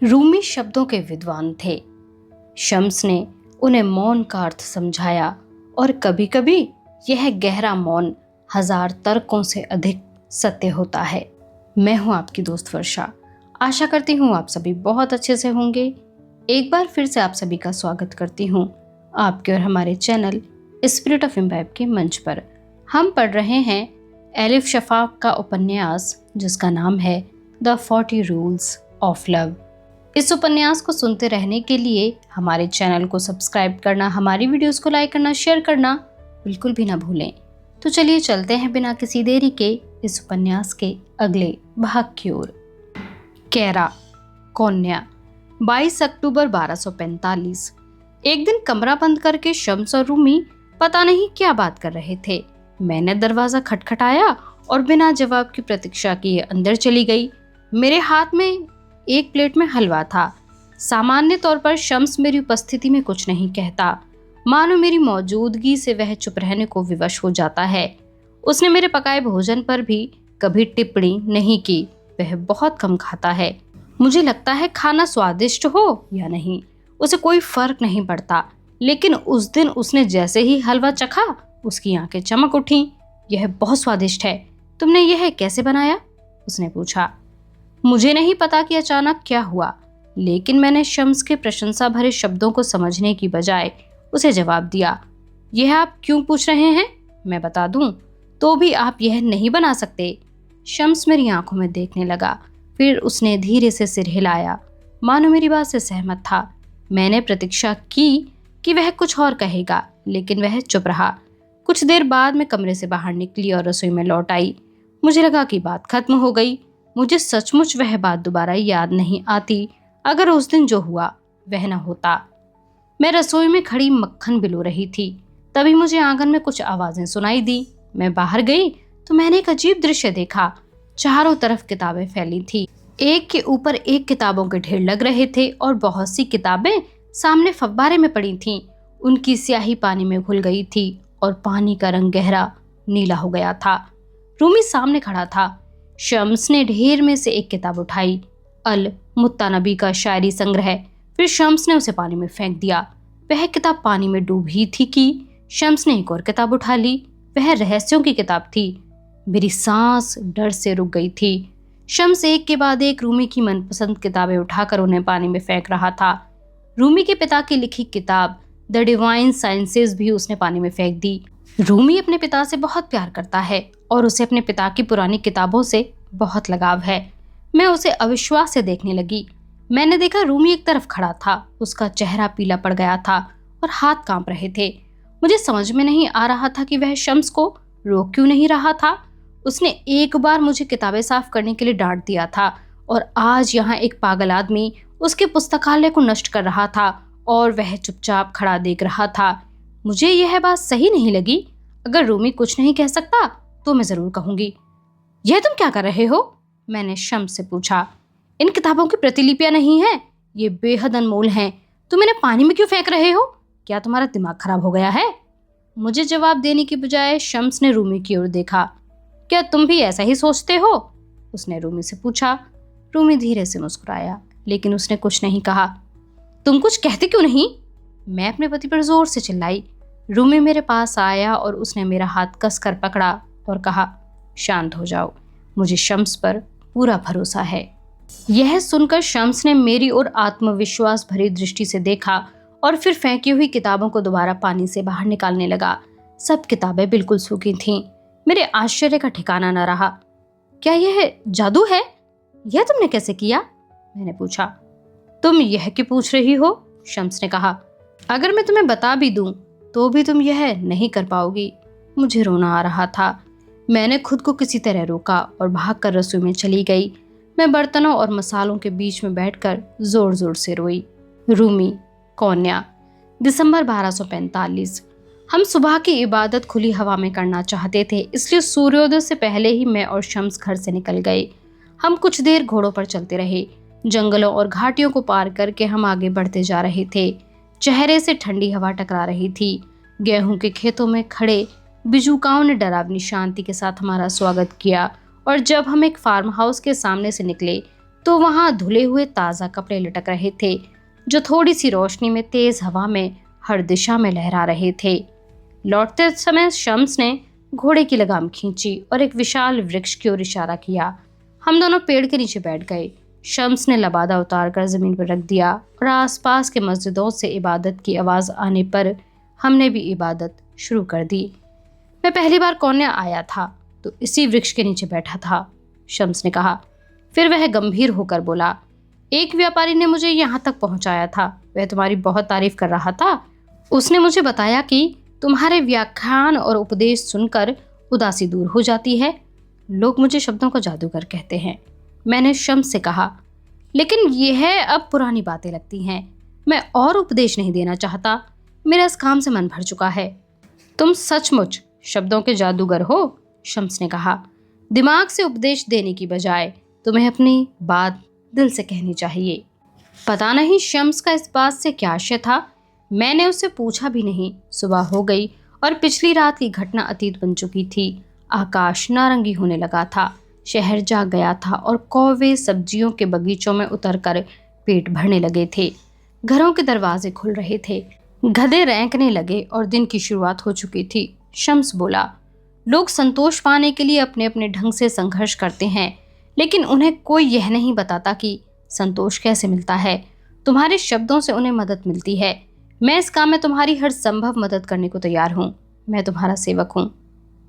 रूमी शब्दों के विद्वान थे। शम्स ने उन्हें मौन का अर्थ समझाया और कभी कभी यह गहरा मौन 1000 तर्कों से अधिक सत्य होता है। मैं हूं आपकी दोस्त वर्षा। आशा करती हूँ आप सभी बहुत अच्छे से होंगे। एक बार फिर से आप सभी का स्वागत करती हूँ आपके और हमारे चैनल स्पिरिट ऑफ इम्बाइब के मंच पर। हम पढ़ रहे हैं एलिफ शफाक का उपन्यास जिसका नाम है द 40 रूल्स ऑफ लव। इस उपन्यास को सुनते रहने के लिए हमारे चैनल को सब्सक्राइब करना, हमारी वीडियोस को लाइक करना, शेयर करना बिल्कुल भी ना भूलें। तो चलिए चलते हैं बिना किसी देरी के इस उपन्यास के अगले भाग की ओर। कैरा, कौन्या, 22 अक्टूबर 1245। एक दिन कमरा बंद करके शम्स और रूमी पता नहीं क्या बात कर रहे थे। मैंने दरवाजा खटखटाया और बिना जवाब की प्रतीक्षा किए अंदर चली गई। मेरे हाथ में एक प्लेट में हलवा था। सामान्य तौर पर शम्स मेरी उपस्थिति में कुछ नहीं कहता, मानो मेरी मौजूदगी से वह चुप रहने को विवश हो जाता है। उसने मेरे पकाए भोजन पर भी कभी टिप्पणी नहीं की। वह बहुत कम खाता है। मुझे लगता है खाना स्वादिष्ट हो या नहीं उसे कोई फर्क नहीं पड़ता, लेकिन उस दिन उसने जैसे ही हलवा चखा उसकी आंखें चमक उठीं। यह बहुत स्वादिष्ट है, तुमने यह कैसे बनाया? उसने पूछा। मुझे नहीं पता कि अचानक क्या हुआ, लेकिन मैंने शम्स के प्रशंसा भरे शब्दों को समझने की बजाय उसे जवाब दिया। यह आप क्यों पूछ रहे हैं? मैं बता दूं तो भी आप यह नहीं बना सकते। शम्स मेरी आंखों में देखने लगा, फिर उसने धीरे से सिर हिलाया, मानो मेरी बात से सहमत था। मैंने प्रतीक्षा की कि वह कुछ और कहेगा, लेकिन वह चुप रहा। कुछ देर बाद मैं कमरे से बाहर निकली और रसोई में लौट आई। मुझे लगा कि बात खत्म हो गई। मुझे सचमुच वह बात दोबारा याद नहीं आती। अगर उस दिन जो हुआ वह न होता। मैं रसोई में खड़ी मक्खन बिलो रही थी, तभी मुझे आंगन में कुछ आवाजें सुनाई दी। मैं बाहर गई तो मैंने एक अजीब दृश्य देखा। चारों तरफ किताबें फैली थी, एक के ऊपर एक किताबों के ढेर लग रहे थे और बहुत सी किताबें सामने फव्वारे में पड़ी थीं। उनकी स्याही पानी में घुल गई थी और पानी का रंग गहरा नीला हो गया था। रूमी सामने खड़ा था। शम्स ने ढेर में से एक किताब उठाई, अल मुत्तानबी का शायरी संग्रह। फिर शम्स ने उसे पानी में फेंक दिया। वह किताब पानी में डूब ही थी कि शम्स ने एक और किताब उठा ली। वह रहस्यों की किताब थी। मेरी सांस डर से रुक गई थी। शम्स एक के बाद एक रूमी की मनपसंद किताबें उठाकर उन्हें पानी में फेंक रहा था। रूमी के पिता की लिखी किताब द डिवाइन साइंसेस भी उसने पानी में फेंक दी। रूमी अपने पिता से बहुत प्यार करता है और उसे अपने पिता की पुरानी किताबों से बहुत लगाव है। मैं उसे अविश्वास से देखने लगी। मैंने देखा रूमी एक तरफ खड़ा था। उसका चेहरा पीला पड़ गया था और हाथ कांप रहे थे। मुझे समझ में नहीं आ रहा था कि वह शम्स को रोक क्यों नहीं रहा था। उसने एक बार मुझे किताबें साफ करने के लिए डांट दिया था और आज यहाँ एक पागल आदमी उसके पुस्तकालय को नष्ट कर रहा था और वह चुपचाप खड़ा देख रहा था। मुझे यह बात सही नहीं लगी। अगर रूमी कुछ नहीं कह सकता तो मैं जरूर कहूंगी। यह तुम क्या कर रहे हो? मैंने शम्स से पूछा। इन किताबों की प्रतिलिपियां नहीं है, ये बेहद अनमोल हैं। तुम इन्हें पानी में क्यों फेंक रहे हो? क्या तुम्हारा दिमाग खराब हो गया है? मुझे जवाब देने की बजाय शम्स ने रूमी की ओर देखा। क्या तुम भी ऐसा ही सोचते हो? उसने रूमी से पूछा। रूमी धीरे से मुस्कुराया, लेकिन उसने कुछ नहीं कहा। तुम कुछ कहते क्यों नहीं? मैं अपने पति पर जोर से चिल्लाई। रूमी मेरे पास आया और उसने मेरा हाथ कसकर पकड़ा और कहा, शांत हो जाओ, मुझे शम्स पर पूरा भरोसा है। यह सुनकर शम्स ने मेरी ओर आत्मविश्वास भरी दृष्टि से देखा और फिर फेंकी हुई किताबों को दोबारा पानी से बाहर निकालने लगा। सब किताबें बिल्कुल सूखी थीं। मेरे आश्चर्य का ठिकाना न रहा। क्या यह जादू है? यह तुमने कैसे किया? मैंने पूछा। तुम यह क्यों पूछ रही हो? शम्स ने कहा। अगर मैं तुम्हें बता भी दूं तो भी तुम यह नहीं कर पाओगी। मुझे रोना आ रहा था। मैंने खुद को किसी तरह रोका और भागकर रसोई में चली गई। मैं बर्तनों और मसालों के बीच में बैठकर जोर जोर से रोई। रूमी, कौन्या, दिसंबर 1245। हम सुबह की इबादत खुली हवा में करना चाहते थे, इसलिए सूर्योदय से पहले ही मैं और शम्स घर से निकल गए। हम कुछ देर घोड़ों पर चलते रहे। जंगलों और घाटियों को पार करके हम आगे बढ़ते जा रहे थे। चेहरे से ठंडी हवा टकरा रही थी। गेहूं के खेतों में खड़े बिजुकाओं ने डरावनी शांति के साथ हमारा स्वागत किया और जब हम एक फार्म हाउस के सामने से निकले तो वहां धुले हुए ताज़ा कपड़े लटक रहे थे जो थोड़ी सी रोशनी में तेज हवा में हर दिशा में लहरा रहे थे। लौटते समय शम्स ने घोड़े की लगाम खींची और एक विशाल वृक्ष की ओर इशारा किया। हम दोनों पेड़ के नीचे बैठ गए। शम्स ने लबादा उतारकर जमीन पर रख दिया और आसपास के मस्जिदों से इबादत की आवाज आने पर हमने भी इबादत शुरू कर दी। मैं पहली बार कोन्या आया था तो इसी वृक्ष के नीचे बैठा था, शम्स ने कहा। फिर वह गंभीर होकर बोला, एक व्यापारी ने मुझे यहाँ तक पहुँचाया था। वह तुम्हारी बहुत तारीफ कर रहा था। उसने मुझे बताया कि तुम्हारे व्याख्यान और उपदेश सुनकर उदासी दूर हो जाती है। लोग मुझे शब्दों का जादूगर कहते हैं। मैंने शम्स से कहा, लेकिन यह अब पुरानी बातें लगती हैं। मैं और उपदेश नहीं देना चाहता। मेरा इस काम से मन भर चुका है। तुम सचमुच शब्दों के जादूगर हो, शम्स ने कहा। दिमाग से उपदेश देने की बजाय तुम्हें अपनी बात दिल से कहनी चाहिए। पता नहीं शम्स का इस बात से क्या आशय था। मैंने उससे पूछा भी नहीं। सुबह हो गई और पिछली रात की घटना अतीत बन चुकी थी। आकाश नारंगी होने लगा था। शहर जाग गया था और कौवे सब्जियों के बगीचों में उतरकर पेट भरने लगे थे। घरों के दरवाजे खुल रहे थे। गधे रेंकने लगे और दिन की शुरुआत हो चुकी थी। शम्स बोला, लोग संतोष पाने के लिए अपने अपने ढंग से संघर्ष करते हैं, लेकिन उन्हें कोई यह नहीं बताता कि संतोष कैसे मिलता है। तुम्हारे शब्दों से उन्हें मदद मिलती है। मैं इस काम में तुम्हारी हर संभव मदद करने को तैयार हूँ। मैं तुम्हारा सेवक हूँ।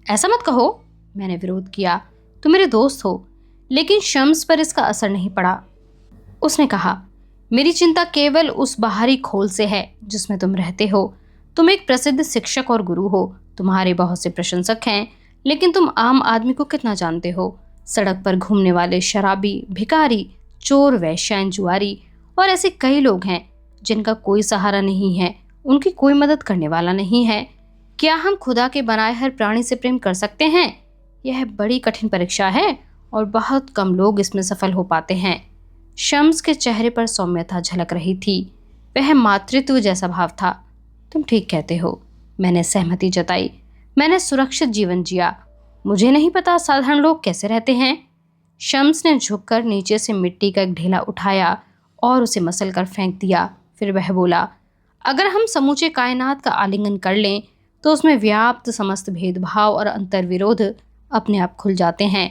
ऐसा मत कहो, मैंने विरोध किया। तुम मेरे दोस्त हो। लेकिन शम्स पर इसका असर नहीं पड़ा। उसने कहा, मेरी चिंता केवल उस बाहरी खोल से है जिसमें तुम रहते हो। तुम एक प्रसिद्ध शिक्षक और गुरु हो। तुम्हारे बहुत से प्रशंसक हैं, लेकिन तुम आम आदमी को कितना जानते हो? सड़क पर घूमने वाले शराबी, भिखारी, चोर, वैश्यान, जुआरी और ऐसे कई लोग हैं जिनका कोई सहारा नहीं है, उनकी कोई मदद करने वाला नहीं है। क्या हम खुदा के बनाए हर प्राणी से प्रेम कर सकते हैं? यह बड़ी कठिन परीक्षा है और बहुत कम लोग इसमें सफल हो पाते हैं। शम्स के चेहरे पर सौम्यता झलक रही थी। वह मातृत्व जैसा भाव था। तुम ठीक कहते हो, मैंने सहमति जताई। मैंने सुरक्षित जीवन जिया। मुझे नहीं पता साधारण लोग कैसे रहते हैं। शम्स ने झुककर नीचे से मिट्टी का एक ढेला उठाया और उसे मसल कर फेंक दिया। फिर वह बोला, अगर हम समूचे कायनात का आलिंगन कर लें तो उसमें व्याप्त समस्त भेदभाव और अंतर्विरोध अपने आप खुल जाते हैं।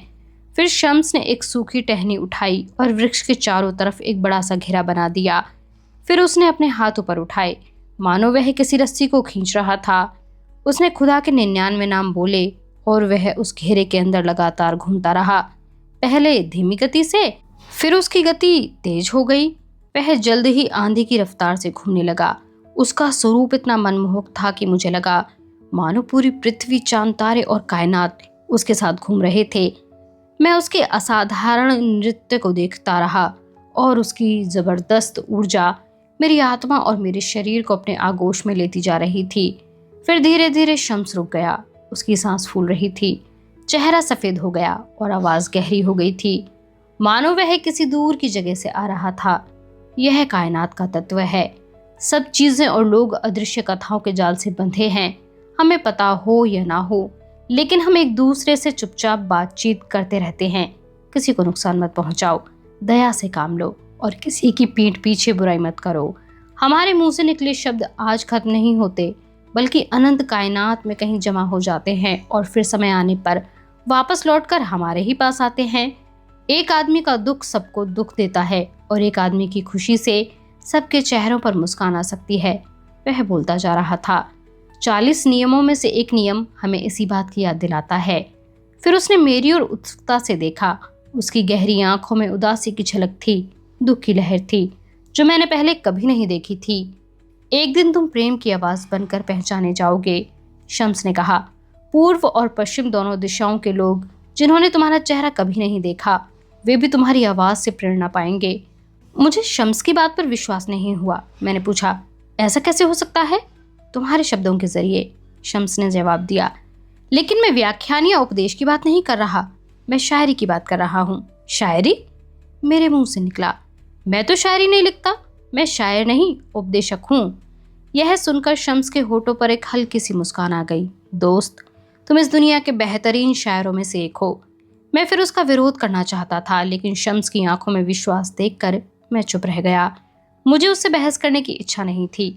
फिर शम्स ने एक सूखी टहनी उठाई और वृक्ष के चारों तरफ एक बड़ा सा घेरा बना दिया। फिर उसने अपने हाथ ऊपर उठाए, मानो वह किसी रस्सी को खींच रहा था। उसने खुदा के 99 नाम बोले और वह उस घेरे के अंदर लगातार घूमता रहा। पहले धीमी गति से, फिर उसकी गति तेज हो गई। वह जल्द ही आंधी की रफ्तार से घूमने लगा। उसका स्वरूप इतना मनमोहक था कि मुझे लगा मानो पूरी पृथ्वी, चांद, तारे और कायनात उसके साथ घूम रहे थे। मैं उसके असाधारण नृत्य को देखता रहा और उसकी जबरदस्त ऊर्जा मेरी आत्मा और मेरे शरीर को अपने आगोश में लेती जा रही थी। फिर धीरे धीरे शम्स रुक गया। उसकी सांस फूल रही थी, चेहरा सफेद हो गया और आवाज गहरी हो गई थी, मानो वह किसी दूर की जगह से आ रहा था। यह कायनात का तत्व है। सब चीजें और लोग अदृश्य कथाओं के जाल से बंधे हैं। हमें पता हो या ना हो, लेकिन हम एक दूसरे से चुपचाप बातचीत करते रहते हैं। किसी को नुकसान मत पहुंचाओ, दया से काम लो और किसी की पीठ पीछे बुराई मत करो। हमारे मुंह से निकले शब्द आज खत्म नहीं होते, बल्कि अनंत कायनात में कहीं जमा हो जाते हैं और फिर समय आने पर वापस लौटकर हमारे ही पास आते हैं। एक आदमी का दुख सबको दुख देता है और एक आदमी की खुशी से सबके चेहरों पर मुस्कान आ सकती है। वह बोलता जा रहा था। 40 नियमों में से एक नियम हमें इसी बात की याद दिलाता है। फिर उसने मेरी ओर उत्सुकता से देखा। उसकी गहरी आंखों में उदासी की झलक थी, दुख की लहर थी जो मैंने पहले कभी नहीं देखी थी। एक दिन तुम प्रेम की आवाज बनकर पहचाने जाओगे, शम्स ने कहा। पूर्व और पश्चिम दोनों दिशाओं के लोग जिन्होंने तुम्हारा चेहरा कभी नहीं देखा, वे भी तुम्हारी आवाज से प्रेरणा पाएंगे। मुझे शम्स की बात पर विश्वास नहीं हुआ। मैंने पूछा, ऐसा कैसे हो सकता है? तुम्हारे शब्दों के जरिए, शम्स ने जवाब दिया। लेकिन मैं व्याख्यान या उपदेश की बात नहीं कर रहा, मैं शायरी की बात कर रहा हूँ। शायरी? मेरे मुंह से निकला। मैं तो शायरी नहीं लिखता, मैं शायर नहीं, उपदेशक हूँ। यह सुनकर शम्स के होठों पर एक हल्की सी मुस्कान आ गई। दोस्त, तुम इस दुनिया के बेहतरीन शायरों में से एक हो। मैं फिर उसका विरोध करना चाहता था, लेकिन शम्स की आंखों में विश्वास देखकर मैं चुप रह गया। मुझे उससे बहस करने की इच्छा नहीं थी।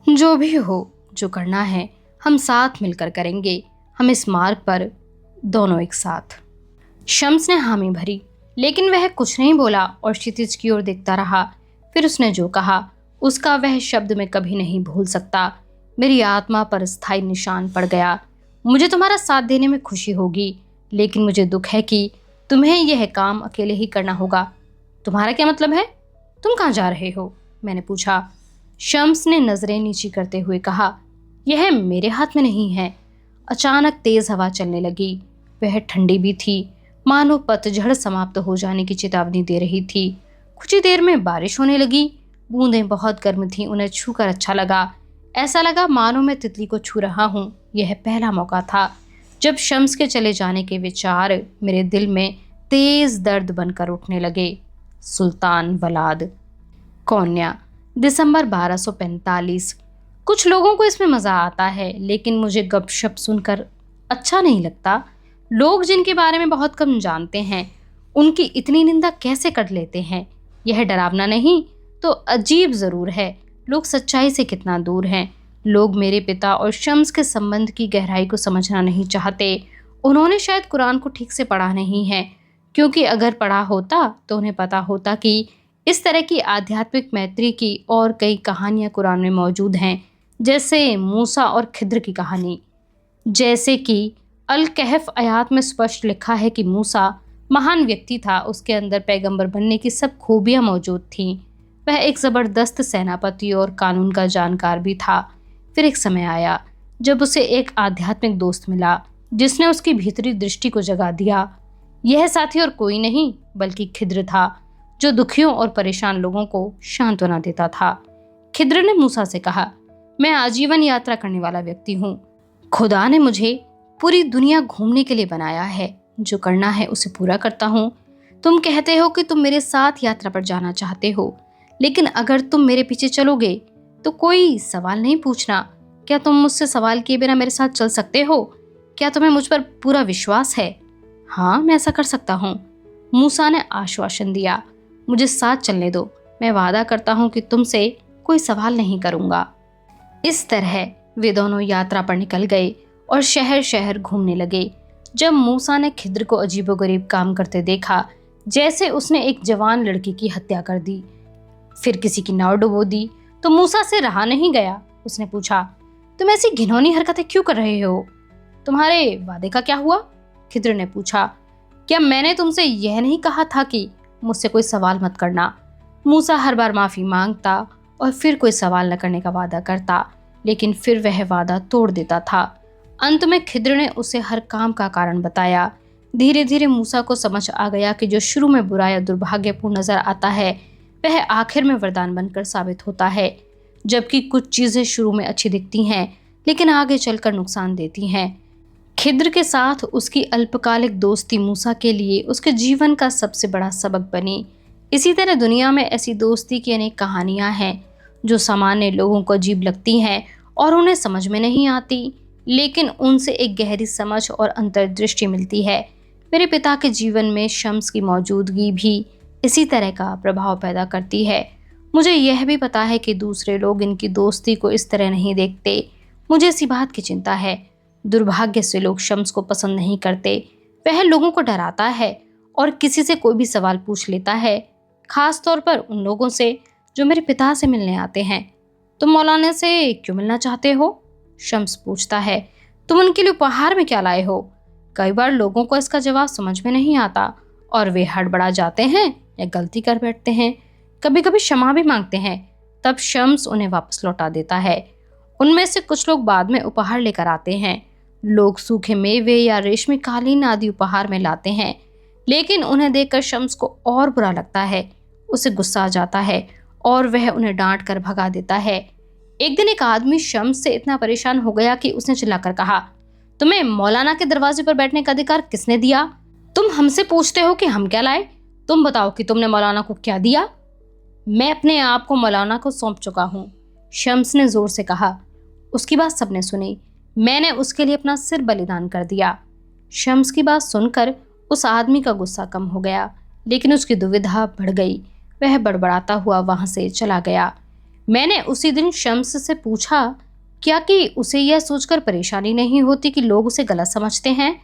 जो भी हो, जो करना है हम साथ मिलकर करेंगे। हम इस मार्ग पर दोनों एक साथ। शम्स ने हामी भरी, लेकिन वह कुछ नहीं बोला और क्षितिज की ओर देखता रहा। फिर उसने जो कहा उसका वह शब्द मैं कभी नहीं भूल सकता। मेरी आत्मा पर स्थायी निशान पड़ गया। मुझे तुम्हारा साथ देने में खुशी होगी, लेकिन मुझे दुख है कि तुम्हें यह काम अकेले ही करना होगा। तुम्हारा क्या मतलब है? तुम कहाँ जा रहे हो? मैंने पूछा। शम्स ने नजरें नीची करते हुए कहा, यह मेरे हाथ में नहीं है। अचानक तेज हवा चलने लगी। वह ठंडी भी थी, मानो पतझड़ समाप्त हो जाने की चेतावनी दे रही थी। कुछ ही देर में बारिश होने लगी। बूंदें बहुत गर्म थीं, उन्हें छूकर अच्छा लगा। ऐसा लगा मानो मैं तितली को छू रहा हूँ। यह पहला मौका था जब शम्स के चले जाने के विचार मेरे दिल में तेज दर्द बनकर उठने लगे। सुल्तान वलाद, कौन्या, दिसंबर 1245। कुछ लोगों को इसमें मज़ा आता है, लेकिन मुझे गपशप सुनकर अच्छा नहीं लगता। लोग जिनके बारे में बहुत कम जानते हैं, उनकी इतनी निंदा कैसे कर लेते हैं? यह डरावना नहीं तो अजीब ज़रूर है। लोग सच्चाई से कितना दूर हैं। लोग मेरे पिता और शम्स के संबंध की गहराई को समझना नहीं चाहते। उन्होंने शायद कुरान को ठीक से पढ़ा नहीं है, क्योंकि अगर पढ़ा होता तो उन्हें पता होता कि इस तरह की आध्यात्मिक मैत्री की और कई कहानियाँ कुरान में मौजूद हैं, जैसे मूसा और खिद्र की कहानी। जैसे कि अल कहफ आयात में स्पष्ट लिखा है कि मूसा महान व्यक्ति था, उसके अंदर पैगंबर बनने की सब खूबियाँ मौजूद थीं। वह एक ज़बरदस्त सेनापति और कानून का जानकार भी था। फिर एक समय आया जब उसे एक आध्यात्मिक दोस्त मिला, जिसने उसकी भीतरी दृष्टि को जगा दिया। यह साथी और कोई नहीं बल्कि खिद्र था, जो दुखियों और परेशान लोगों को सांत्वना देता था। खिद्र ने मूसा से कहा, मैं आजीवन यात्रा करने वाला व्यक्ति हूँ। खुदा ने मुझे पूरी दुनिया घूमने के लिए बनाया है। जो करना है उसे पूरा करता हूँ। तुम कहते हो कि तुम मेरे साथ यात्रा पर जाना चाहते हो, लेकिन अगर तुम मेरे पीछे चलोगे तो कोई सवाल नहीं पूछना। क्या तुम मुझसे सवाल किए बिना मेरे साथ चल सकते हो? क्या तुम्हें मुझ पर पूरा विश्वास है? हाँ, मैं ऐसा कर सकता हूँ, मूसा ने आश्वासन दिया। मुझे साथ चलने दो। मैं वादा करता हूँ कि तुमसे कोई सवाल नहीं करूँगा। इस तरह वे दोनों यात्रा पर निकल गए और शहर शहर घूमने लगे। जब मूसा ने खिद्र को अजीबोगरीब काम करते देखा, जैसे उसने एक जवान लड़की की हत्या कर दी, फिर किसी की नाव डुबो दी, तो मूसा से रहा नहीं गया। उसने पूछा, तुम ऐसी घिनौनी हरकतें क्यों कर रहे हो? तुम्हारे वादे का क्या हुआ? खिद्र ने पूछा। क्या मैंने तुमसे यह नहीं कहा था कि मुझसे कोई सवाल मत करना? मूसा हर बार माफ़ी मांगता और फिर कोई सवाल न करने का वादा करता, लेकिन फिर वह वादा तोड़ देता था। अंत में खिद्र ने उसे हर काम का कारण बताया। धीरे धीरे मूसा को समझ आ गया कि जो शुरू में बुरा या दुर्भाग्यपूर्ण नजर आता है, वह आखिर में वरदान बनकर साबित होता है। जबकि कुछ चीज़ें शुरू में अच्छी दिखती हैं, लेकिन आगे चलकर नुकसान देती हैं। खिद्र के साथ उसकी अल्पकालिक दोस्ती मूसा के लिए उसके जीवन का सबसे बड़ा सबक बनी। इसी तरह दुनिया में ऐसी दोस्ती की अनेक कहानियां हैं जो सामान्य लोगों को अजीब लगती हैं और उन्हें समझ में नहीं आती, लेकिन उनसे एक गहरी समझ और अंतर्दृष्टि मिलती है। मेरे पिता के जीवन में शम्स की मौजूदगी भी इसी तरह का प्रभाव पैदा करती है। मुझे यह भी पता है कि दूसरे लोग इनकी दोस्ती को इस तरह नहीं देखते। मुझे इसी बात की चिंता है। दुर्भाग्य से लोग शम्स को पसंद नहीं करते। वह लोगों को डराता है और किसी से कोई भी सवाल पूछ लेता है, खास तौर पर उन लोगों से जो मेरे पिता से मिलने आते हैं। तुम मौलाना से क्यों मिलना चाहते हो? शम्स पूछता है। तुम उनके लिए उपहार में क्या लाए हो? कई बार लोगों को इसका जवाब समझ में नहीं आता और वे हड़बड़ा जाते हैं या गलती कर बैठते हैं। कभी कभी क्षमा भी मांगते हैं, तब शम्स उन्हें वापस लौटा देता है। उनमें से कुछ लोग बाद में उपहार लेकर आते हैं। लोग सूखे मेवे या रेशमी कालीन आदि उपहार में लाते हैं, लेकिन उन्हें देखकर शम्स को और बुरा लगता है। उसे गुस्सा आ जाता है और वह उन्हें डांट कर भगा देता है। एक दिन एक आदमी शम्स से इतना परेशान हो गया कि उसने चिल्लाकर कहा, तुम्हें मौलाना के दरवाजे पर बैठने का अधिकार किसने दिया? तुम हमसे पूछते हो कि हम क्या लाए? तुम बताओ कि तुमने मौलाना को क्या दिया? मैं अपने आप को मौलाना को सौंप चुका हूँ, शम्स ने जोर से कहा। उसकी बात सबने सुनी। मैंने उसके लिए अपना सिर बलिदान कर दिया। शम्स की बात सुनकर उस आदमी का गुस्सा कम हो गया, लेकिन उसकी दुविधा बढ़ गई। वह बड़बड़ाता हुआ वहां से चला गया। मैंने उसी दिन शम्स से पूछा क्या कि उसे यह सोचकर परेशानी नहीं होती कि लोग उसे गलत समझते हैं।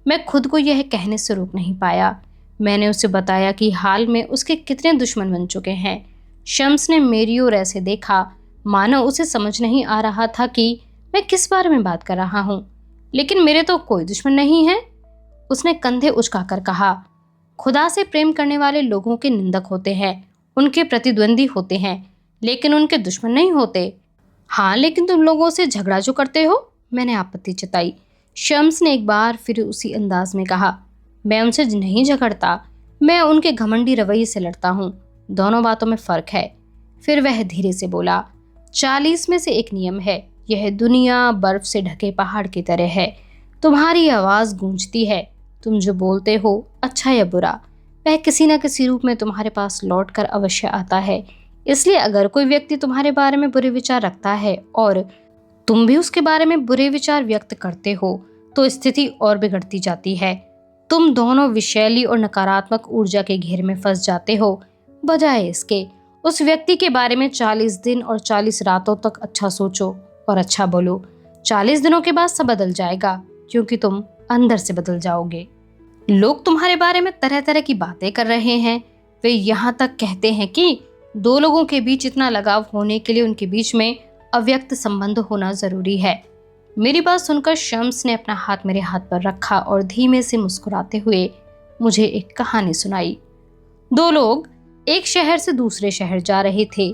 मैं खुद को यह कहने से रोक नहीं पाया। मैंने उसे बताया कि हाल में उसके कितने दुश्मन बन चुके हैं। शम्स ने मेरी ओर ऐसे देखा मानो उसे समझ नहीं आ रहा था कि मैं किस बारे में बात कर रहा हूँ। लेकिन मेरे तो कोई दुश्मन नहीं है, उसने कंधे उचकाकर कहा। खुदा से प्रेम करने वाले लोगों के निंदक होते हैं, उनके प्रतिद्वंदी होते हैं, लेकिन उनके दुश्मन नहीं होते। हाँ, लेकिन तुम लोगों से झगड़ा जो करते हो, मैंने आपत्ति जताई। शम्स ने एक बार फिर उसी अंदाज में कहा, मैं उनसे नहीं झगड़ता, मैं उनके घमंडी रवैये से लड़ता हूँ। दोनों बातों में फर्क है। फिर वह धीरे से बोला, 40 में से एक नियम है, यह दुनिया बर्फ से ढके पहाड़ की तरह है। तुम्हारी आवाज़ गूंजती है, तुम जो बोलते हो अच्छा या बुरा, वह किसी न किसी रूप में तुम्हारे पास लौट कर अवश्य आता है। इसलिए अगर कोई व्यक्ति तुम्हारे बारे में बुरे विचार रखता है और तुम भी उसके बारे में बुरे विचार व्यक्त करते हो तो स्थिति और बिगड़ती जाती है। तुम दोनों विषैली और नकारात्मक ऊर्जा के घेर में फंस जाते हो। बजाय इसके उस व्यक्ति के बारे में 40 दिन और 40 रातों तक अच्छा सोचो और अच्छा बोलो। 40 दिनों के बाद सब बदल जाएगा, क्योंकि तुम अंदर से बदल जाओगे। लोग तुम्हारे बारे में तरह तरह की बातें कर रहे हैं। वे यहाँ तक कहते हैं कि दो लोगों के बीच इतना लगाव होने के लिए उनके बीच में अव्यक्त संबंध होना जरूरी है। मेरी बात सुनकर शम्स ने अपना हाथ मेरे हाथ पर रखा और धीमे से मुस्कुराते हुए मुझे एक कहानी सुनाई। दो लोग एक शहर से दूसरे शहर जा रहे थे।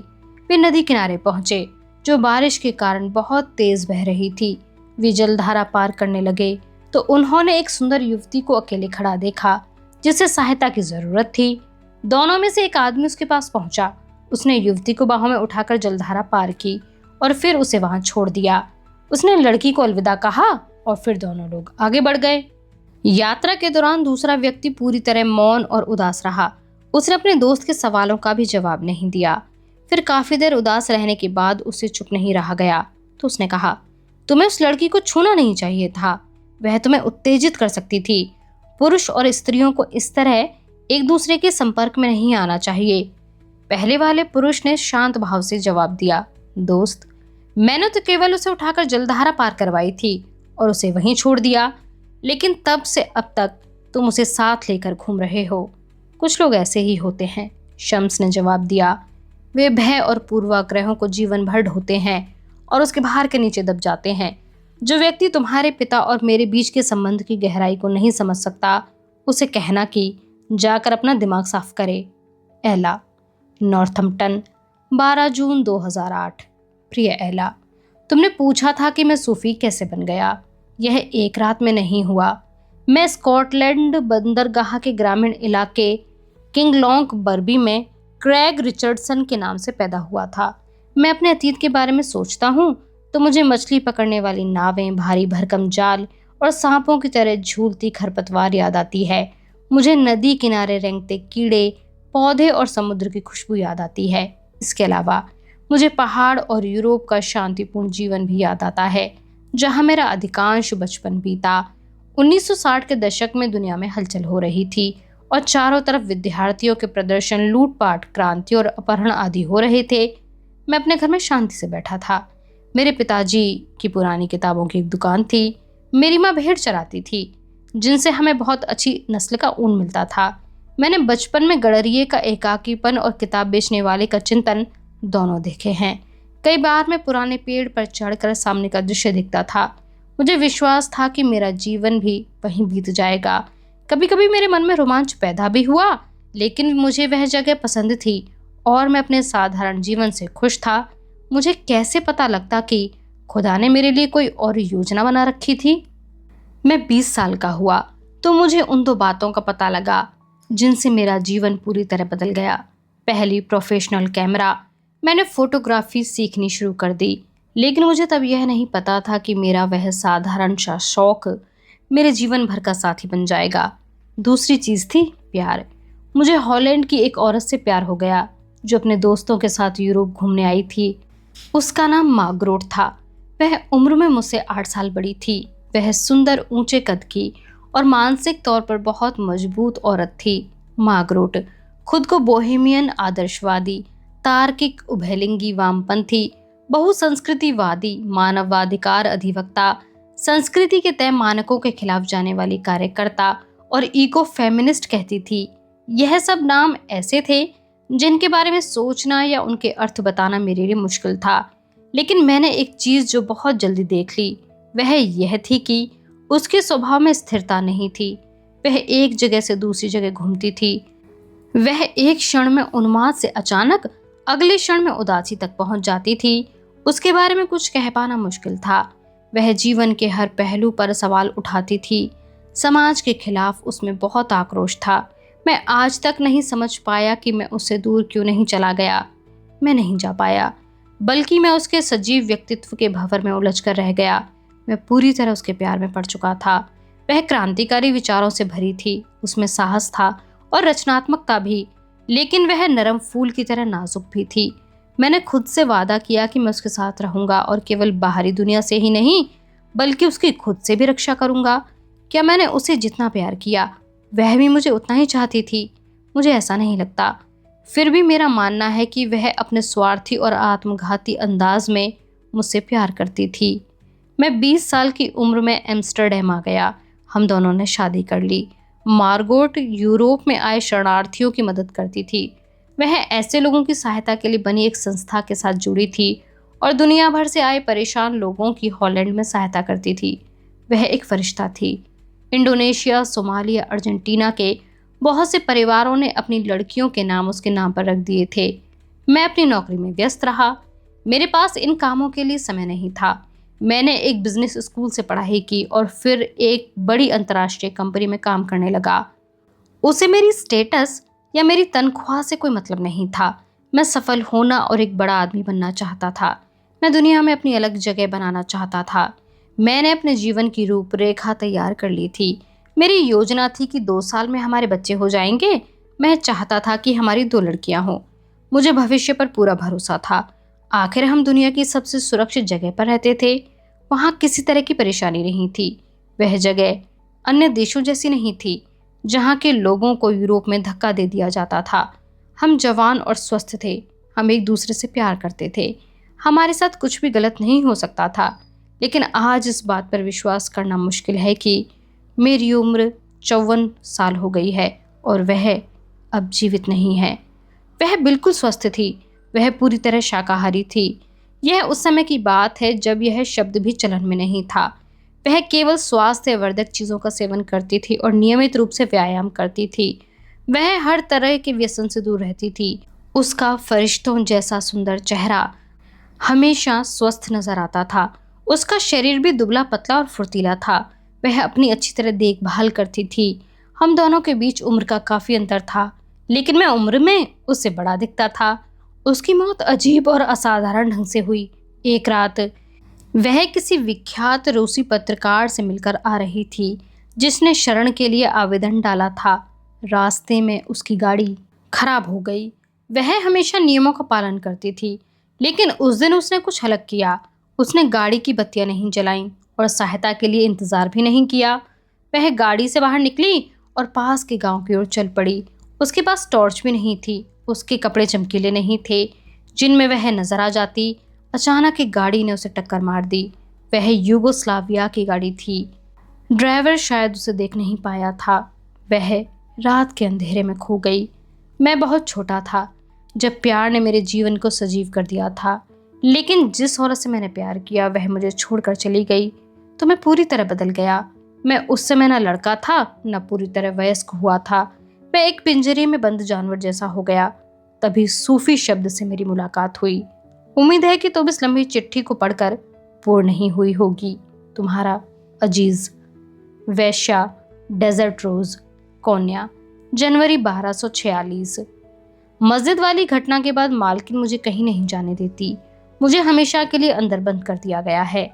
वे नदी किनारे पहुंचे, जो बारिश के कारण बहुत तेज बह रही थी। वे जलधारा पार करने लगे तो उन्होंने एक सुंदर युवती को अकेले खड़ा देखा, जिसे सहायता की जरूरत थी। दोनों में से एक आदमी उसके पास पहुंचा। उसने युवती को बाहों में उठाकर जलधारा पार की और फिर उसे वहां छोड़ दिया। उसने लड़की को अलविदा कहा और फिर दोनों लोग आगे बढ़ गए। यात्रा के दौरान दूसरा व्यक्ति पूरी तरह मौन और उदास रहा। उसने अपने दोस्त के सवालों का भी जवाब नहीं दिया। फिर काफी देर उदास रहने के बाद उसे चुप नहीं रहा गया तो उसने कहा, तुम्हें उस लड़की को छूना नहीं चाहिए था, वह तुम्हें उत्तेजित कर सकती थी। पुरुष और स्त्रियों को इस तरह एक दूसरे के संपर्क में नहीं आना चाहिए। पहले वाले पुरुष ने शांत भाव से जवाब दिया, दोस्त, मैंने तो केवल उसे उठाकर जलधारा पार करवाई थी और उसे वहीं छोड़ दिया, लेकिन तब से अब तक तुम उसे साथ लेकर घूम रहे हो। कुछ लोग ऐसे ही होते हैं, शम्स ने जवाब दिया। वे भय और पूर्वाग्रहों को जीवन भर ढोते हैं और उसके भार के नीचे दब जाते हैं। जो व्यक्ति तुम्हारे पिता और मेरे बीच के संबंध की गहराई को नहीं समझ सकता, उसे कहना कि जाकर अपना दिमाग साफ करे। एला, नॉर्थम्पटन, 12 जून 2008। प्रिय एला, तुमने पूछा था कि मैं सूफी कैसे बन गया। यह एक रात में नहीं हुआ। मैं स्कॉटलैंड बंदरगाह के ग्रामीण इलाके किंगलॉन्ग बर्बी में क्रेग रिचर्डसन के नाम से पैदा हुआ था। मैं अपने अतीत के बारे में सोचता हूँ तो मुझे मछली पकड़ने वाली नावें, भारी भरकम जाल और सांपों की तरह झूलती खरपतवार याद आती है। मुझे नदी किनारे रेंगते कीड़े, पौधे और समुद्र की खुशबू याद आती है। इसके अलावा मुझे पहाड़ और यूरोप का शांतिपूर्ण जीवन भी याद आता है, जहाँ मेरा अधिकांश बचपन बीता। 1960 के दशक में दुनिया में हलचल हो रही थी और चारों तरफ विद्यार्थियों के प्रदर्शन, लूटपाट, क्रांति और अपहरण आदि हो रहे थे। मैं अपने घर में शांति से बैठा था। मेरे पिताजी की पुरानी किताबों की एक दुकान थी। मेरी माँ भेड़ चराती थी, जिनसे हमें बहुत अच्छी नस्ल का ऊन मिलता था। मैंने बचपन में गडरिये का एकाकीपन और किताब बेचने वाले का चिंतन दोनों देखे हैं। कई बार मैं पुराने पेड़ पर चढ़कर सामने का दृश्य देखता था। मुझे विश्वास था कि मेरा जीवन भी वहीं बीत जाएगा। कभी कभी मेरे मन में रोमांच पैदा भी हुआ, लेकिन मुझे वह जगह पसंद थी और मैं अपने साधारण जीवन से खुश था। मुझे कैसे पता लगता कि खुदा ने मेरे लिए कोई और योजना बना रखी थी। मैं 20 साल का हुआ तो मुझे उन दो बातों का पता लगा जिनसे मेरा जीवन पूरी तरह बदल गया। पहली, प्रोफेशनल कैमरा। मैंने फोटोग्राफी सीखनी शुरू कर दी, लेकिन मुझे तब यह नहीं पता था कि मेरा वह साधारण सा शौक मेरे जीवन भर का साथी बन जाएगा। दूसरी चीज़ थी प्यार। मुझे हॉलैंड की एक औरत से प्यार हो गया जो अपने दोस्तों के साथ यूरोप घूमने आई थी। उसका नाम मार्गरेट था। वह उम्र में मुझसे 8 साल बड़ी थी। वह सुंदर, ऊंचे कद की और मानसिक तौर पर बहुत मजबूत औरत थी। मार्गरेट खुद को बोहेमियन, आदर्शवादी, तार्किक, उभयलिंगी, वामपंथी, बहुसंस्कृतिवादी, मानवाधिकार अधिवक्ता, संस्कृति के तय मानकों के खिलाफ जाने वाली कार्यकर्ता और इको फेमिनिस्ट कहती थी। यह सब नाम ऐसे थे जिनके बारे में सोचना या उनके अर्थ बताना मेरे लिए मुश्किल था। लेकिन मैंने एक चीज जो बहुत जल्दी देख ली, वह यह थी कि उसके स्वभाव में स्थिरता नहीं थी। वह एक जगह से दूसरी जगह घूमती थी। वह एक क्षण में उन्माद से अचानक अगले क्षण में उदासी तक पहुंच जाती थी। उसके बारे में कुछ कह पाना मुश्किल था। वह जीवन के हर पहलू पर सवाल उठाती थी। समाज के खिलाफ उसमें बहुत आक्रोश था। मैं आज तक नहीं समझ पाया कि मैं उससे दूर क्यों नहीं चला गया। मैं नहीं जा पाया, बल्कि मैं उसके सजीव व्यक्तित्व के भंवर में उलझ कर रह गया। मैं पूरी तरह उसके प्यार में पड़ चुका था। वह क्रांतिकारी विचारों से भरी थी, उसमें साहस था और रचनात्मकता भी, लेकिन वह नरम फूल की तरह नाजुक भी थी। मैंने खुद से वादा किया कि मैं उसके साथ रहूंगा और केवल बाहरी दुनिया से ही नहीं, बल्कि उसकी खुद से भी रक्षा करूंगा। क्या मैंने उसे जितना प्यार किया, वह भी मुझे उतना ही चाहती थी? मुझे ऐसा नहीं लगता। फिर भी मेरा मानना है कि वह अपने स्वार्थी और आत्मघाती अंदाज में मुझसे प्यार करती थी। मैं 20 साल की उम्र में एम्स्टर्डम आ गया। हम दोनों ने शादी कर ली। मार्गरेट यूरोप में आए शरणार्थियों की मदद करती थी। वह ऐसे लोगों की सहायता के लिए बनी एक संस्था के साथ जुड़ी थी और दुनिया भर से आए परेशान लोगों की हॉलैंड में सहायता करती थी। वह एक फरिश्ता थी। इंडोनेशिया, सोमालिया, अर्जेंटीना के बहुत से परिवारों ने अपनी लड़कियों के नाम उसके नाम पर रख दिए थे। मैं अपनी नौकरी में व्यस्त रहा। मेरे पास इन कामों के लिए समय नहीं था। मैंने एक बिजनेस स्कूल से पढ़ाई की और फिर एक बड़ी अंतर्राष्ट्रीय कंपनी में काम करने लगा। उसे मेरी स्टेटस या मेरी तनख्वाह से कोई मतलब नहीं था। मैं सफल होना और एक बड़ा आदमी बनना चाहता था। मैं दुनिया में अपनी अलग जगह बनाना चाहता था। मैंने अपने जीवन की रूपरेखा तैयार कर ली थी। मेरी योजना थी कि 2 साल में हमारे बच्चे हो जाएंगे। मैं चाहता था कि हमारी 2 लड़कियां हों। मुझे भविष्य पर पूरा भरोसा था। आखिर हम दुनिया की सबसे सुरक्षित जगह पर रहते थे। वहाँ किसी तरह की परेशानी नहीं थी। वह जगह अन्य देशों जैसी नहीं थी, जहाँ के लोगों को यूरोप में धक्का दे दिया जाता था। हम जवान और स्वस्थ थे। हम एक दूसरे से प्यार करते थे। हमारे साथ कुछ भी गलत नहीं हो सकता था। लेकिन आज इस बात पर विश्वास करना मुश्किल है कि मेरी उम्र 54 साल हो गई है और वह अब जीवित नहीं है। वह बिल्कुल स्वस्थ थी। वह पूरी तरह शाकाहारी थी। यह उस समय की बात है जब यह शब्द भी चलन में नहीं था। वह केवल स्वास्थ्यवर्धक चीज़ों का सेवन करती थी और नियमित रूप से व्यायाम करती थी। वह हर तरह के व्यसन से दूर रहती थी। उसका फरिश्तों जैसा सुंदर चेहरा हमेशा स्वस्थ नजर आता था। उसका शरीर भी दुबला पतला और फुर्तीला था। वह अपनी अच्छी तरह देखभाल करती थी। हम दोनों के बीच उम्र का काफ़ी अंतर था, लेकिन मैं उम्र में उससे बड़ा दिखता था। उसकी मौत अजीब और असाधारण ढंग से हुई। एक रात वह किसी विख्यात रूसी पत्रकार से मिलकर आ रही थी, जिसने शरण के लिए आवेदन डाला था। रास्ते में उसकी गाड़ी खराब हो गई। वह हमेशा नियमों का पालन करती थी, लेकिन उस दिन उसने कुछ अलग किया। उसने गाड़ी की बत्तियां नहीं जलाईं और सहायता के लिए इंतजार भी नहीं किया। वह गाड़ी से बाहर निकली और पास के गांव की ओर चल पड़ी। उसके पास टॉर्च भी नहीं थी। उसके कपड़े चमकीले नहीं थे जिनमें वह नजर आ जाती। अचानक एक गाड़ी ने उसे टक्कर मार दी। वह यूगोस्लाविया की गाड़ी थी। ड्राइवर शायद उसे देख नहीं पाया था। वह रात के अंधेरे में खो गई। मैं बहुत छोटा था जब प्यार ने मेरे जीवन को सजीव कर दिया था, लेकिन जिस औरत से मैंने प्यार किया वह मुझे छोड़कर चली गई तो मैं पूरी तरह बदल गया। मैं उस समय न लड़का था न पूरी तरह वयस्क हुआ था। मैं एक पिंजरे में बंद जानवर जैसा हो गया। तभी सूफी शब्द से मेरी मुलाकात हुई। उम्मीद है कि तुम इस लंबी चिट्ठी को पढ़कर बोर नहीं हुई होगी। तुम्हारा अजीज। वैश्या, डेजर्ट रोज, कोन्या, जनवरी 1246। मस्जिद वाली घटना के बाद मालकिन मुझे कहीं नहीं जाने देती। मुझे हमेशा के लिए अंदर बंद कर दिया गया है,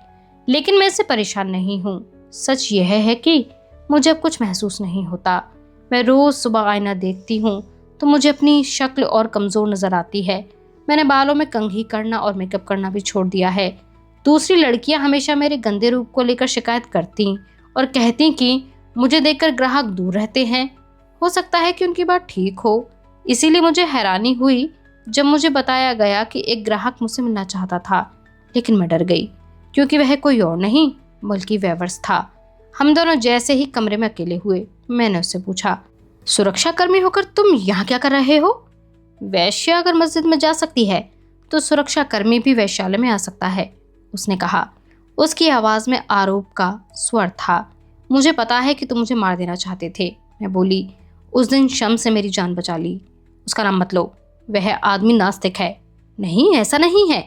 लेकिन मैं इससे परेशान नहीं हूँ। सच यह है कि मुझे अब कुछ महसूस नहीं होता। मैं रोज सुबह आईना देखती हूँ तो मुझे अपनी शक्ल और कमजोर नजर आती है। मैंने बालों में कंघी करना और मेकअप करना भी छोड़ दिया है। दूसरी लड़कियां हमेशा मेरे गंदे रूप को लेकर शिकायत करती और कहती कि मुझे देखकर ग्राहक दूर रहते हैं। हो सकता है कि उनकी बात ठीक हो, इसीलिए मुझे हैरानी हुई जब मुझे बताया गया कि एक ग्राहक मुझसे मिलना चाहता था, लेकिन मैं डर गई क्योंकि वह कोई और नहीं बल्कि वेवर्स था। हम दोनों जैसे ही कमरे में अकेले हुए, मैंने उससे पूछा, सुरक्षा कर्मी होकर तुम यहाँ क्या कर रहे हो? वैश्या अगर मस्जिद में जा सकती है तो सुरक्षा कर्मी भी वैश्यालय में आ सकता है, उसने कहा। उसकी आवाज में आरोप का स्वर था। मुझे पता है कि तुम मुझे मार देना चाहते थे, मैं बोली। उस दिन शम्स से मेरी जान बचा ली। उसका नाम मत लो, वह आदमी नास्तिक है। नहीं, ऐसा नहीं है।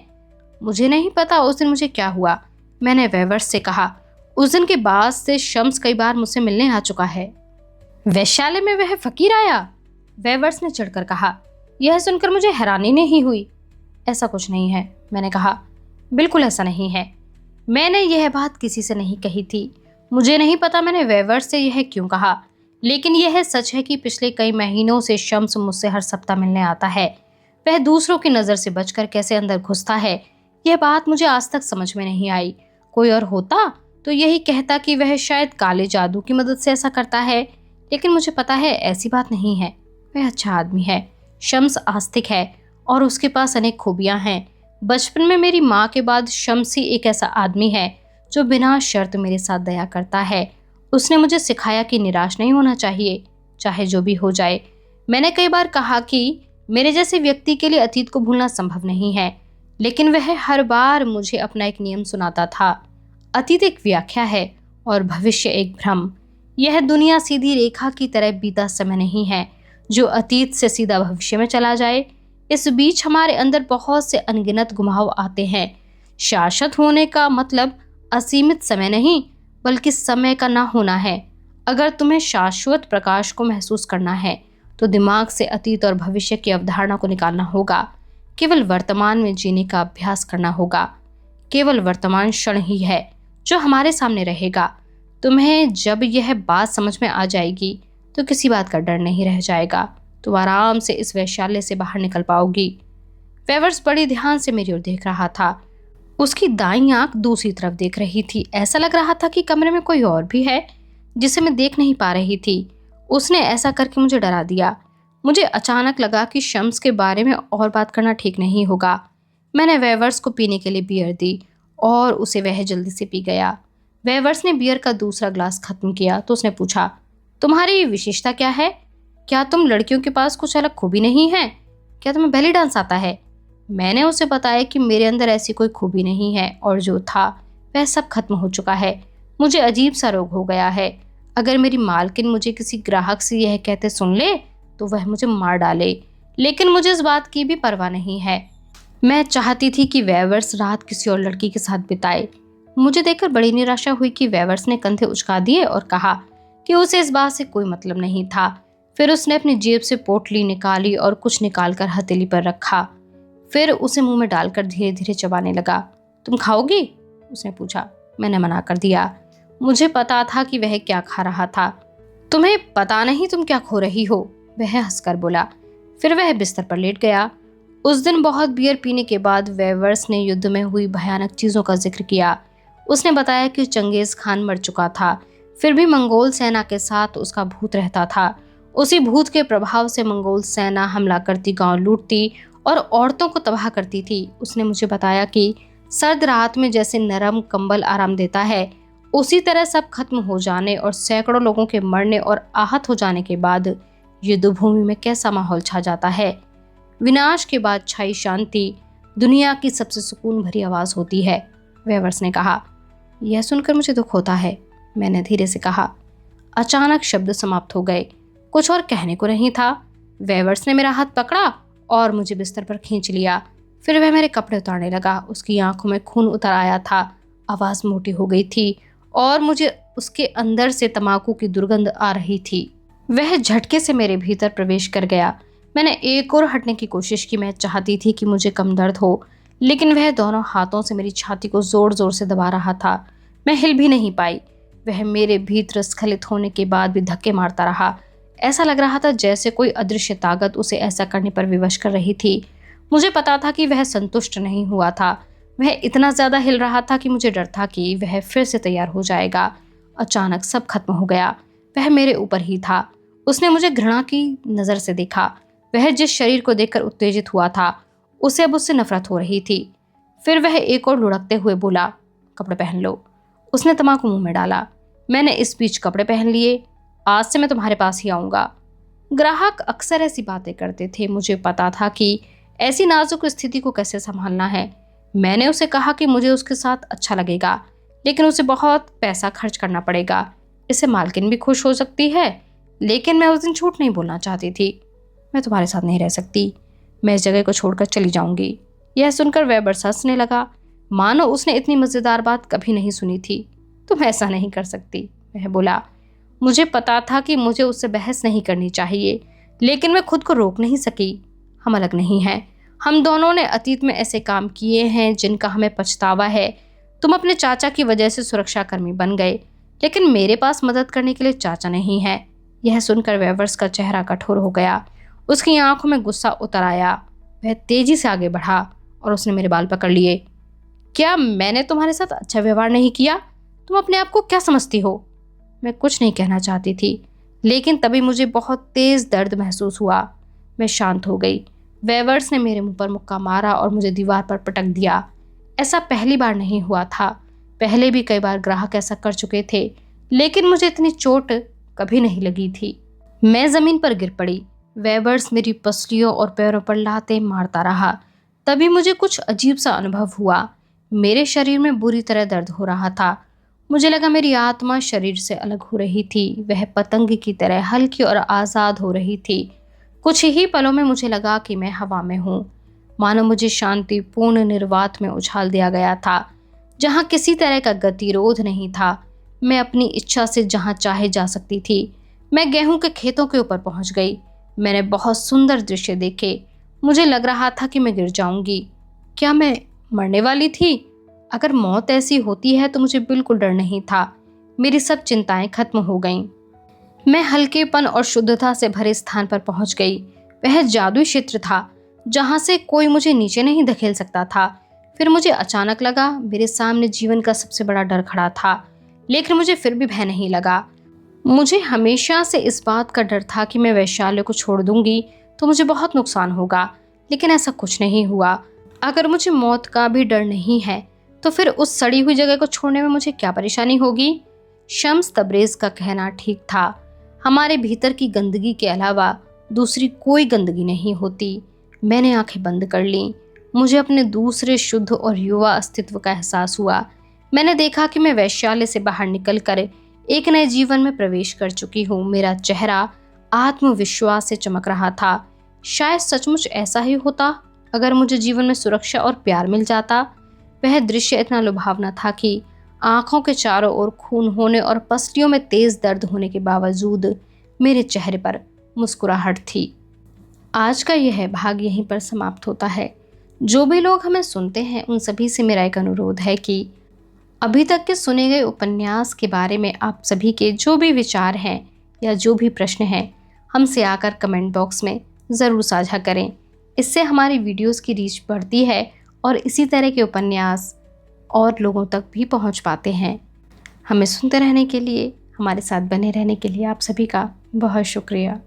मुझे नहीं पता उस दिन मुझे क्या हुआ, मैंने वेवर्स से कहा। उस दिन के बाद से शम्स कई बार मुझसे मिलने आ चुका है। वैश्यालय में वह फकीर आया? वेवर्स ने चिढ़कर कहा। यह सुनकर मुझे हैरानी नहीं हुई। ऐसा कुछ नहीं है, मैंने कहा। बिल्कुल ऐसा नहीं है। मैंने यह बात किसी से नहीं कही थी। मुझे नहीं पता मैंने वेवर्स से यह क्यों कहा, लेकिन यह सच है कि पिछले कई महीनों से शम्स मुझसे हर सप्ताह मिलने आता है। वह दूसरों की नज़र से बचकर कैसे अंदर घुसता है, यह बात मुझे आज तक समझ में नहीं आई। कोई और होता तो यही कहता कि वह शायद काले जादू की मदद से ऐसा करता है, लेकिन मुझे पता है ऐसी बात नहीं है। वह अच्छा आदमी है। शम्स आस्तिक है और उसके पास अनेक खूबियां हैं। बचपन में मेरी माँ के बाद शम्स ही एक ऐसा आदमी है जो बिना शर्त मेरे साथ दया करता है। उसने मुझे सिखाया कि निराश नहीं होना चाहिए, चाहे जो भी हो जाए। मैंने कई बार कहा कि मेरे जैसे व्यक्ति के लिए अतीत को भूलना संभव नहीं है, लेकिन वह हर बार मुझे अपना एक नियम सुनाता था। अतीत एक व्याख्या है और भविष्य एक भ्रम। यह दुनिया सीधी रेखा की तरह बीता समय नहीं है जो अतीत से सीधा भविष्य में चला जाए। इस बीच हमारे अंदर बहुत से अनगिनत घुमाव आते हैं। शाश्वत होने का मतलब असीमित समय नहीं, बल्कि समय का ना होना है। अगर तुम्हें शाश्वत प्रकाश को महसूस करना है तो दिमाग से अतीत और भविष्य की अवधारणा को निकालना होगा। केवल वर्तमान में जीने का अभ्यास करना होगा। केवल वर्तमान क्षण ही है जो हमारे सामने रहेगा। तुम्हें जब यह बात समझ में आ जाएगी तो किसी बात का डर नहीं रह जाएगा। तुम आराम से इस वैश्यालय से बाहर निकल पाओगी। वेवर्स बड़ी ध्यान से मेरी ओर देख रहा था। उसकी दाईं आंख दूसरी तरफ देख रही थी। ऐसा लग रहा था कि कमरे में कोई और भी है जिसे मैं देख नहीं पा रही थी। उसने ऐसा करके मुझे डरा दिया। मुझे अचानक लगा कि शम्स के बारे में और बात करना ठीक नहीं होगा। मैंने वेवर्स को पीने के लिए बियर दी और उसे वह जल्दी से पी गया। वेवर्स ने बियर का दूसरा ग्लास खत्म किया तो उसने पूछा, तुम्हारी विशेषता क्या है? क्या तुम लड़कियों के पास कुछ अलग खूबी नहीं है? क्या तुम्हें बेली डांस आता है? मैंने उसे बताया कि मेरे अंदर ऐसी कोई खूबी नहीं है और जो था वह सब खत्म हो चुका है। मुझे अजीब सा रोग हो गया है। अगर मेरी मालकिन मुझे किसी ग्राहक से यह कहते सुन ले तो वह मुझे मार डाले, लेकिन मुझे इस बात की भी परवाह नहीं है। मैं चाहती थी कि वेवर्स रात किसी और लड़की के साथ बिताए। मुझे देखकर बड़ी निराशा हुई कि वेवर्स ने कंधे उचका दिए और कहा कि उसे इस बात से कोई मतलब नहीं था। फिर उसने अपनी जेब से पोटली निकाली और कुछ निकालकर हथेली पर रखा। फिर उसे मुंह में डालकर धीरे धीरे चबाने लगा। तुम खाओगी? उसने पूछा। मैंने मना कर दिया। मुझे पता था कि वह क्या खा रहा था। तुम्हें पता नहीं तुम क्या खो रही हो, वह हंसकर बोला। फिर वह बिस्तर पर लेट गया। उस दिन बहुत बियर पीने के बाद वेवर्स ने युद्ध में हुई भयानक चीजों का जिक्र किया। उसने बताया कि चंगेज खान मर चुका था, फिर भी मंगोल सेना के साथ उसका भूत रहता था। उसी भूत के प्रभाव से मंगोल सेना हमला करती, गांव लूटती और औरतों को तबाह करती थी। उसने मुझे बताया कि सर्द रात में जैसे नरम कंबल आराम देता है, उसी तरह सब खत्म हो जाने और सैकड़ों लोगों के मरने और आहत हो जाने के बाद युद्ध भूमि में कैसा माहौल छा जाता है। विनाश के बाद छाई शांति दुनिया की सबसे सुकून भरी आवाज होती है, वेवर्स ने कहा। यह सुनकर मुझे दुख होता है, मैंने धीरे से कहा। अचानक शब्द समाप्त हो गए। कुछ और कहने को नहीं था। वेवर्स ने मेरा हाथ पकड़ा और मुझे बिस्तर पर खींच लिया। फिर वह मेरे कपड़े उतारने लगा। उसकी आंखों में खून उतर आया था, आवाज मोटी हो गई थी और मुझे उसके अंदर से तंबाकू की दुर्गंध आ रही थी। वह झटके से मेरे भीतर प्रवेश कर गया। मैंने एक और हटने की कोशिश की। मैं चाहती थी कि मुझे कम दर्द हो, लेकिन वह दोनों हाथों से मेरी छाती को जोर जोर से दबा रहा था। मैं हिल भी नहीं पाई। वह मेरे भीतर स्खलित होने के बाद भी धक्के मारता रहा। ऐसा लग रहा था जैसे कोई अदृश्य ताकत उसे ऐसा करने पर विवश कर रही थी। मुझे पता था कि वह संतुष्ट नहीं हुआ था। वह इतना ज्यादा हिल रहा था कि मुझे डर था कि वह फिर से तैयार हो जाएगा। अचानक सब खत्म हो गया। वह मेरे ऊपर ही था। उसने मुझे घृणा की नज़र से देखा। वह जिस शरीर को देखकर उत्तेजित हुआ था, उसे अब उससे नफरत हो रही थी। फिर वह एक और लुढ़कते हुए बोला, कपड़े पहन लो। उसने तम्बाकू मुंह में डाला। मैंने इस बीच कपड़े पहन लिए। आज से मैं तुम्हारे पास ही आऊँगा। ग्राहक अक्सर ऐसी बातें करते थे। मुझे पता था कि ऐसी नाजुक स्थिति को कैसे संभालना है। मैंने उसे कहा कि मुझे उसके साथ अच्छा लगेगा, लेकिन उसे बहुत पैसा खर्च करना पड़ेगा। इससे मालकिन भी खुश हो सकती है। लेकिन मैं उस दिन झूठ नहीं बोलना चाहती थी। मैं तुम्हारे साथ नहीं रह सकती। मैं इस जगह को छोड़कर चली जाऊंगी। यह सुनकर वेबर हंसने लगा, मानो उसने इतनी मज़ेदार बात कभी नहीं सुनी थी। तुम ऐसा नहीं कर सकती, वह बोला। मुझे पता था कि मुझे उससे बहस नहीं करनी चाहिए, लेकिन मैं खुद को रोक नहीं सकी। हम अलग नहीं हैं। हम दोनों ने अतीत में ऐसे काम किए हैं जिनका हमें पछतावा है। तुम अपने चाचा की वजह से सुरक्षाकर्मी बन गए, लेकिन मेरे पास मदद करने के लिए चाचा नहीं है। यह सुनकर वेवर्स का चेहरा कठोर हो गया। उसकी आंखों में गुस्सा उतर आया। वह तेजी से आगे बढ़ा और उसने मेरे बाल पकड़ लिए। क्या मैंने तुम्हारे साथ अच्छा व्यवहार नहीं किया? तुम अपने आप को क्या समझती हो? मैं कुछ नहीं कहना चाहती थी, लेकिन तभी मुझे बहुत तेज दर्द महसूस हुआ। मैं शांत हो गई। वेवर्स ने मेरे मुंह पर मुक्का मारा और मुझे दीवार पर पटक दिया। ऐसा पहली बार नहीं हुआ था। पहले भी कई बार ग्राहक ऐसा कर चुके थे, लेकिन मुझे इतनी चोट कभी नहीं लगी थी। मैं जमीन पर गिर पड़ी। वेवर्स मेरी पसलियों और पैरों पर लातें मारता रहा। तभी मुझे कुछ अजीब सा अनुभव हुआ। मेरे शरीर में बुरी तरह दर्द हो रहा था। मुझे लगा मेरी आत्मा शरीर से अलग हो रही थी। वह पतंग की तरह हल्की और आज़ाद हो रही थी। कुछ ही पलों में मुझे लगा कि मैं हवा में हूँ, मानो मुझे शांतिपूर्ण निर्वात में उछाल दिया गया था, जहाँ किसी तरह का गतिरोध नहीं था। मैं अपनी इच्छा से जहाँ चाहे जा सकती थी। मैं गेहूं के खेतों के ऊपर पहुंच गई। मैंने बहुत सुंदर दृश्य देखे। मुझे लग रहा था कि मैं गिर जाऊंगी। क्या मैं मरने वाली थी? अगर मौत ऐसी होती है तो मुझे बिल्कुल डर नहीं था। मेरी सब चिंताएं खत्म हो गईं। मैं हल्केपन और शुद्धता से भरे स्थान पर पहुंच गई। वह जादुई क्षेत्र था जहां से कोई मुझे नीचे नहीं धकेल सकता था। फिर मुझे अचानक लगा मेरे सामने जीवन का सबसे बड़ा डर खड़ा था, लेकिन मुझे फिर भी भय नहीं लगा। मुझे हमेशा से इस बात का डर था कि मैं वैश्यालय को छोड़ दूंगी तो मुझे बहुत नुकसान होगा, लेकिन ऐसा कुछ नहीं हुआ। अगर मुझे मौत का भी डर नहीं है, तो फिर उस सड़ी हुई जगह को छोड़ने में मुझे क्या परेशानी होगी? शम्स तबरेज का कहना ठीक था। हमारे भीतर की गंदगी के अलावा दूसरी कोई गंदगी नहीं होती। मैंने आंखें बंद कर लीं। मुझे अपने दूसरे शुद्ध और युवा अस्तित्व का एहसास हुआ। मैंने देखा कि मैं वैश्यालय से बाहर निकलकर एक नए जीवन में प्रवेश कर चुकी हूँ। मेरा चेहरा आत्मविश्वास से चमक रहा था। शायद सचमुच ऐसा ही होता अगर मुझे जीवन में सुरक्षा और प्यार मिल जाता। वह दृश्य इतना लुभावना था कि आंखों के चारों ओर खून होने और पसलियों में तेज दर्द होने के बावजूद मेरे चेहरे पर मुस्कुराहट थी। आज का यह भाग यहीं पर समाप्त होता है। जो भी लोग हमें सुनते हैं उन सभी से मेरा एक अनुरोध है कि अभी तक के सुने गए उपन्यास के बारे में आप सभी के जो भी विचार हैं या जो भी प्रश्न हैं, हमसे आकर कमेंट बॉक्स में ज़रूर साझा करें। इससे हमारी वीडियोस की रीच बढ़ती है और इसी तरह के उपन्यास और लोगों तक भी पहुंच पाते हैं। हमें सुनते रहने के लिए, हमारे साथ बने रहने के लिए आप सभी का बहुत शुक्रिया।